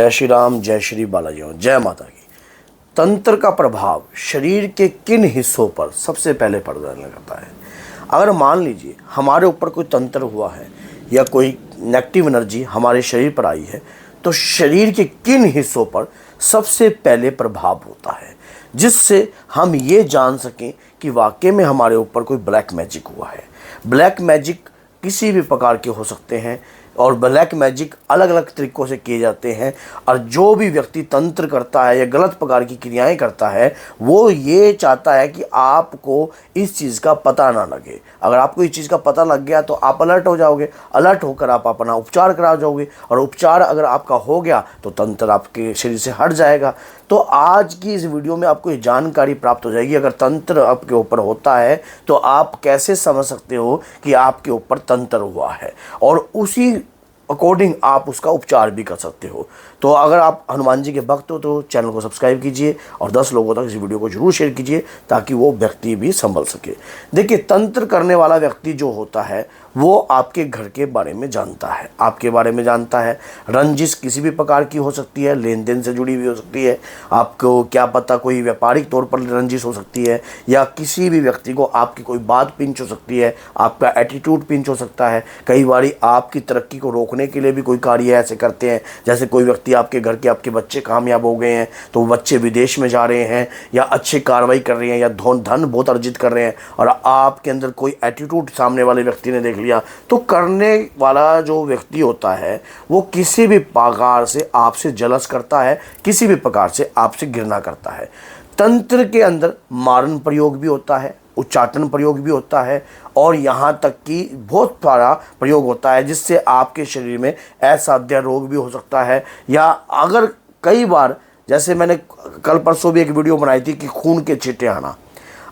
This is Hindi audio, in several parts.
जय श्री राम, जय श्री बालाजी, जय माता की। तंत्र का प्रभाव शरीर के किन हिस्सों पर सबसे पहले पड़ता लगता है? अगर मान लीजिए हमारे ऊपर कोई तंत्र हुआ है या कोई नेगेटिव एनर्जी हमारे शरीर पर आई है, तो शरीर के किन हिस्सों पर सबसे पहले प्रभाव होता है, जिससे हम ये जान सकें कि वाकई में हमारे ऊपर कोई ब्लैक मैजिक हुआ है। ब्लैक मैजिक किसी भी प्रकार के हो सकते हैं और ब्लैक मैजिक अलग अलग तरीक़ों से किए जाते हैं। और जो भी व्यक्ति तंत्र करता है या गलत प्रकार की क्रियाएं करता है, वो ये चाहता है कि आपको इस चीज़ का पता ना लगे। अगर आपको इस चीज़ का पता लग गया तो आप अलर्ट हो जाओगे, अलर्ट होकर आप अपना उपचार करा जाओगे, और उपचार अगर आपका हो गया तो तंत्र आपके शरीर से हट जाएगा। तो आज की इस वीडियो में आपको ये जानकारी प्राप्त हो जाएगी, अगर तंत्र आपके ऊपर होता है तो आप कैसे समझ सकते हो कि आपके ऊपर तंत्र हुआ है, और उसी अकॉर्डिंग आप उसका उपचार भी कर सकते हो। तो अगर आप हनुमान जी के भक्त हो तो चैनल को सब्सक्राइब कीजिए और 10 लोगों तक इस वीडियो को जरूर शेयर कीजिए ताकि वो व्यक्ति भी संभल सके। देखिए, तंत्र करने वाला व्यक्ति जो होता है वो आपके घर के बारे में जानता है, आपके बारे में जानता है। रंजिश किसी भी प्रकार की हो सकती है, लेन देन से जुड़ी हुई हो सकती है, आपको क्या पता कोई व्यापारिक तौर पर रंजिश हो सकती है, या किसी भी व्यक्ति को आपकी कोई बात पिंच हो सकती है, आपका एटीट्यूड पिंच हो सकता है। कई बार आपकी तरक्की को रोकने के लिए भी कोई कार्य ऐसे करते हैं, जैसे कोई व्यक्ति आपके घर के आपके बच्चे कामयाब हो गए हैं तो बच्चे विदेश में जा रहे हैं या अच्छी कार्रवाई कर रहे हैं या धन बहुत अर्जित कर रहे हैं, और आपके अंदर कोई एटीट्यूड सामने वाले व्यक्ति ने देख लिया, तो करने वाला जो व्यक्ति होता है वो किसी भी प्रकार से आपसे जलस करता है, किसी भी प्रकार से आपसे घृणा करता है। तंत्र के अंदर मारण प्रयोग भी होता है, उच्चाटन प्रयोग भी होता है, और यहाँ तक कि बहुत सारा प्रयोग होता है जिससे आपके शरीर में असाध्य रोग भी हो सकता है। या अगर कई बार, जैसे मैंने कल परसों भी एक वीडियो बनाई थी कि खून के छींटे आना,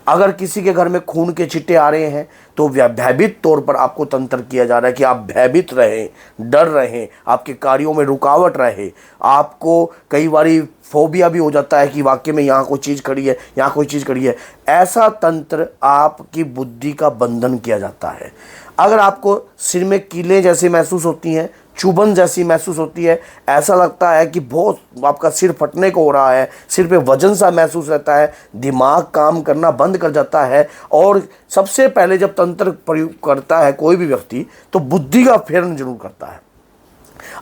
अगर किसी के घर में खून के छींटे आ रहे हैं तो भयभीत तौर पर आपको तंत्र किया जा रहा है कि आप भयभीत रहें, डर रहें, आपके कार्यों में रुकावट रहे। आपको कई बारी फोबिया भी हो जाता है कि वाकई में यहाँ कोई चीज़ खड़ी है, यहाँ कोई चीज़ खड़ी है। ऐसा तंत्र आपकी बुद्धि का बंधन किया जाता है। अगर आपको सिर में कीलें जैसी महसूस होती हैं, चुभन जैसी महसूस होती है, ऐसा लगता है कि बहुत आपका सिर फटने को हो रहा है, सिर पे वजन सा महसूस रहता है, दिमाग काम करना बंद कर जाता है, और सबसे पहले जब तंत्र प्रयोग करता है कोई भी व्यक्ति तो बुद्धि का फेरन जरूर करता है।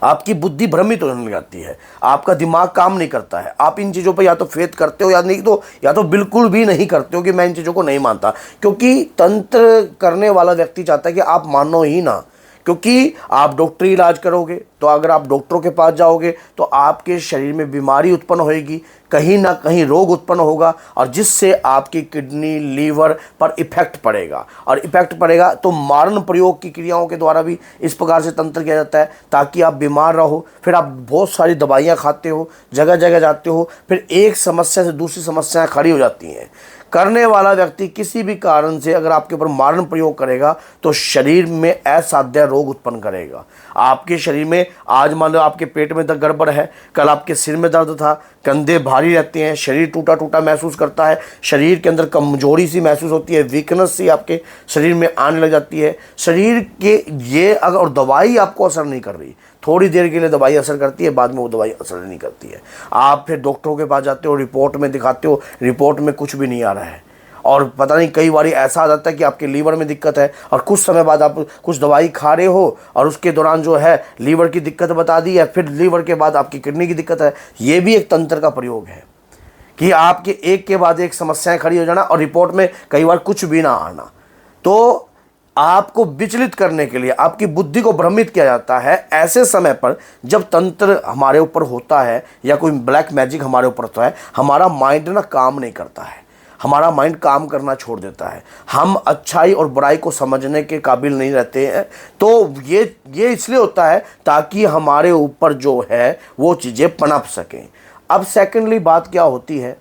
आपकी बुद्धि भ्रमित होने लग जाती है, आपका दिमाग काम नहीं करता है। आप इन चीज़ों पर या तो फेथ करते हो या तो बिल्कुल भी नहीं करते हो कि मैं इन चीज़ों को नहीं मानता, क्योंकि तंत्र करने वाला व्यक्ति चाहता है कि आप मानो ही ना। क्योंकि आप डॉक्टरी इलाज करोगे तो अगर आप डॉक्टरों के पास जाओगे तो आपके शरीर में बीमारी उत्पन्न होएगी, कहीं ना कहीं रोग उत्पन्न होगा, और जिससे आपकी किडनी लीवर पर इफेक्ट पड़ेगा, और इफेक्ट पड़ेगा तो मारण प्रयोग की क्रियाओं के द्वारा भी इस प्रकार से तंत्र किया जाता है ताकि आप बीमार रहो। फिर आप बहुत सारी दवाइयाँ खाते हो, जगह जगह जाते हो, फिर एक समस्या से दूसरी समस्याएँ खड़ी हो जाती हैं। करने वाला व्यक्ति किसी भी कारण से अगर आपके ऊपर मारण प्रयोग करेगा तो शरीर में असाध्य रोग उत्पन्न करेगा। आपके शरीर में आज मान लो आपके पेट में दर्द गड़बड़ है, कल आपके सिर में दर्द था, कंधे भारी रहते हैं, शरीर टूटा टूटा महसूस करता है, शरीर के अंदर कमजोरी सी महसूस होती है, वीकनेस सी आपके शरीर में आने लग जाती है। शरीर के ये अगर, और दवाई आपको असर नहीं कर रही, थोड़ी देर के लिए दवाई असर करती है, बाद में वो दवाई असर नहीं करती है। आप फिर डॉक्टरों के पास जाते हो, रिपोर्ट में दिखाते हो, रिपोर्ट में कुछ भी नहीं आ रहा है, और पता नहीं कई बार ऐसा आ जाता है कि आपके लीवर में दिक्कत है, और कुछ समय बाद आप कुछ दवाई खा रहे हो और उसके दौरान जो है लीवर की दिक्कत बता दी है, फिर लीवर के बाद आपकी किडनी की दिक्कत है। ये भी एक तंत्र का प्रयोग है कि आपके एक के बाद एक समस्याएं खड़ी हो जाना और रिपोर्ट में कई बार कुछ भी ना आना। तो आपको विचलित करने के लिए आपकी बुद्धि को भ्रमित किया जाता है ऐसे समय पर जब तंत्र हमारे ऊपर होता है या कोई ब्लैक मैजिक हमारे ऊपर होता है। हमारा माइंड ना काम नहीं करता है, हमारा माइंड काम करना छोड़ देता है, हम अच्छाई और बुराई को समझने के काबिल नहीं रहते हैं। तो ये इसलिए होता है ताकि हमारे ऊपर जो है वो चीज़ें पनप सकें। अब सेकेंडली बात क्या होती है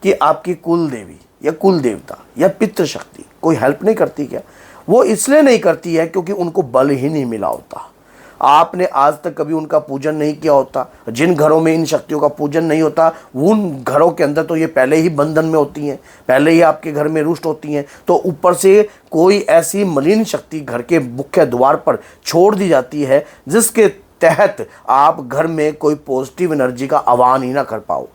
कि आपकी कुल देवी या कुल देवता या पितृशक्ति कोई हेल्प नहीं करती क्या? वो इसलिए नहीं करती है क्योंकि उनको बल ही नहीं मिला होता। आपने आज तक कभी उनका पूजन नहीं किया होता। जिन घरों में इन शक्तियों का पूजन नहीं होता उन घरों के अंदर तो ये पहले ही बंधन में होती हैं, पहले ही आपके घर में रुष्ट होती हैं। तो ऊपर से कोई ऐसी मलिन शक्ति घर के मुख्य द्वार पर छोड़ दी जाती है जिसके तहत आप घर में कोई पॉजिटिव एनर्जी का आह्वान ही ना कर पाओ।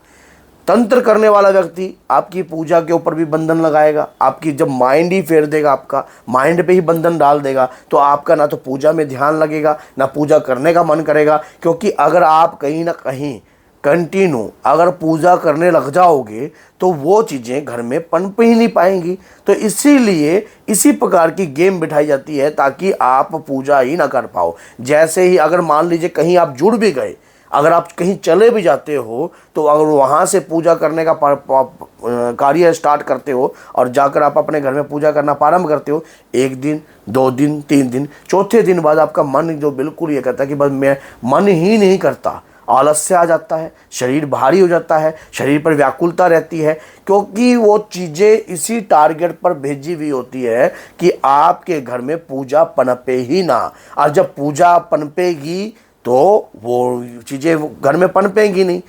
तंत्र करने वाला व्यक्ति आपकी पूजा के ऊपर भी बंधन लगाएगा, आपकी जब माइंड ही फेर देगा, आपका माइंड पे ही बंधन डाल देगा, तो आपका ना तो पूजा में ध्यान लगेगा, ना पूजा करने का मन करेगा। क्योंकि अगर आप कहीं ना कहीं कंटिन्यू अगर पूजा करने लग जाओगे तो वो चीज़ें घर में पनप ही नहीं पाएंगी। तो इसीलिए इसी प्रकार की गेम बिठाई जाती है ताकि आप पूजा ही ना कर पाओ। जैसे ही अगर मान लीजिए कहीं आप जुड़ भी गए, अगर आप कहीं चले भी जाते हो, तो अगर वहाँ से पूजा करने का कार्य स्टार्ट करते हो और जाकर आप अपने घर में पूजा करना प्रारंभ करते हो, 1 दिन 2 दिन 3 दिन, चौथे दिन बाद आपका मन जो बिल्कुल ये कहता है कि बस मैं मन ही नहीं करता, आलस्य आ जाता है, शरीर भारी हो जाता है, शरीर पर व्याकुलता रहती है। क्योंकि वो चीज़ें इसी टारगेट पर भेजी हुई होती है कि आपके घर में पूजा पनपे ही ना। और जब पूजा पनपेगी तो वो चीज़ें घर में पनपेंगी नहीं।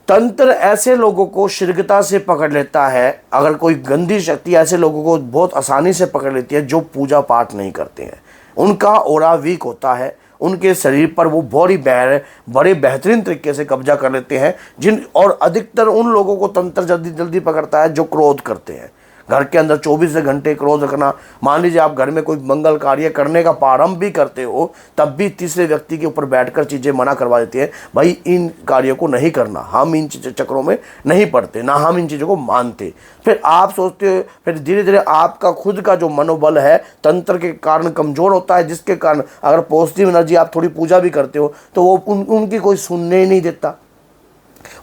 तंत्र ऐसे लोगों को शीघ्रता से पकड़ लेता है, अगर कोई गंदी शक्ति ऐसे लोगों को बहुत आसानी से पकड़ लेती है जो पूजा पाठ नहीं करते हैं। उनका ऑरा वीक होता है, उनके शरीर पर वो बड़े बेहतरीन तरीके से कब्जा कर लेते हैं। और अधिकतर उन लोगों को तंत्र जल्दी जल्दी पकड़ता है जो क्रोध करते हैं। घर के अंदर 24 घंटे क्रोध रखना। मान लीजिए आप घर में कोई मंगल कार्य करने का प्रारंभ भी करते हो, तब भी तीसरे व्यक्ति के ऊपर बैठकर चीज़ें मना करवा देती हैं, भाई इन कार्यों को नहीं करना, हम इन चक्रों में नहीं पड़ते, ना हम इन चीज़ों को मानते। फिर आप सोचते हो, फिर धीरे धीरे आपका खुद का जो मनोबल है तंत्र के कारण कमज़ोर होता है, जिसके कारण अगर पॉजिटिव एनर्जी आप थोड़ी पूजा भी करते हो तो वो उनकी कोई सुनने ही नहीं देता,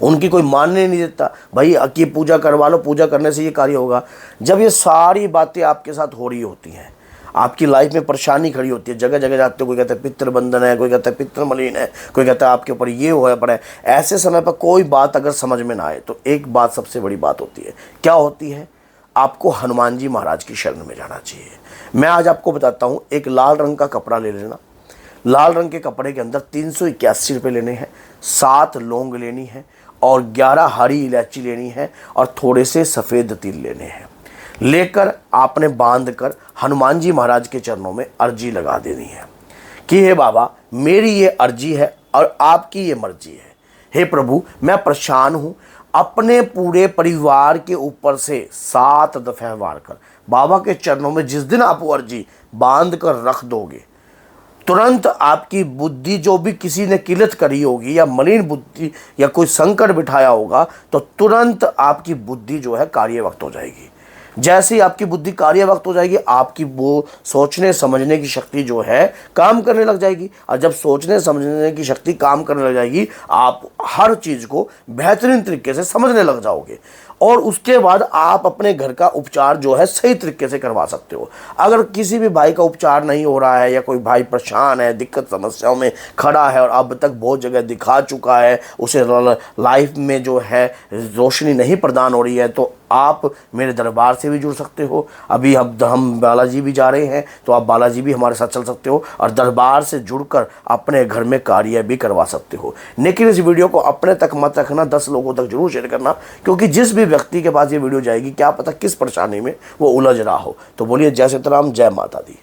उनकी कोई मानने नहीं देता। भाई कि पूजा करवा लो, पूजा करने से ये कार्य होगा। जब ये सारी बातें आपके साथ हो रही होती हैं, आपकी लाइफ में परेशानी खड़ी होती है, जगह जगह जाते हो, कोई कहता है पितृ बंधन है, कोई कहता है पितृ मलिन है, कोई कहता है आपके ऊपर ये हुआ पड़ा है। ऐसे समय पर कोई बात अगर समझ में ना आए तो एक बात सबसे बड़ी बात होती है, क्या होती है? आपको हनुमान जी महाराज की शरण में जाना चाहिए। मैं आज आपको बताता हूँ, एक लाल रंग का कपड़ा ले लेना। लाल रंग के कपड़े के अंदर 381 रुपये लेने हैं, 7 लौंग लेनी है और 11 हरी इलायची लेनी है और थोड़े से सफ़ेद तिल लेने हैं। लेकर आपने बांध कर हनुमान जी महाराज के चरणों में अर्जी लगा देनी है कि हे बाबा, मेरी ये अर्जी है और आपकी ये मर्जी है। हे प्रभु, मैं परेशान हूँ, अपने पूरे परिवार के ऊपर से 7 दफ़े वार कर बाबा के चरणों में जिस दिन आप वो अर्जी बांध कर रख दोगे, तुरंत आपकी बुद्धि जो भी किसी ने किलत करी होगी या मलिन बुद्धि या कोई संकट बिठाया होगा, तो तुरंत आपकी बुद्धि जो है कार्यवक्त हो जाएगी। जैसे ही आपकी बुद्धि कार्यवक्त हो जाएगी, आपकी वो सोचने समझने की शक्ति जो है काम करने लग जाएगी। और जब सोचने समझने की शक्ति काम करने लग जाएगी, आप हर चीज़ को बेहतरीन तरीके से समझने लग जाओगे और उसके बाद आप अपने घर का उपचार जो है सही तरीके से करवा सकते हो। अगर किसी भी भाई का उपचार नहीं हो रहा है या कोई भाई परेशान है, दिक्कत समस्याओं में खड़ा है और अब तक बहुत जगह दिखा चुका है, उसे लाइफ में जो है रोशनी नहीं प्रदान हो रही है, तो आप मेरे दरबार से भी जुड़ सकते हो। अभी अब हम बालाजी भी जा रहे हैं, तो आप बालाजी भी हमारे साथ चल सकते हो और दरबार से जुड़कर अपने घर में कार्य भी करवा सकते हो। लेकिन इस वीडियो को अपने तक मत रखना, 10 लोगों तक जरूर शेयर करना, क्योंकि जिस भी व्यक्ति के पास ये वीडियो जाएगी क्या पता किस परेशानी में वो उलझ रहा हो। तो बोलिए जय सीताराम, जय माता दी।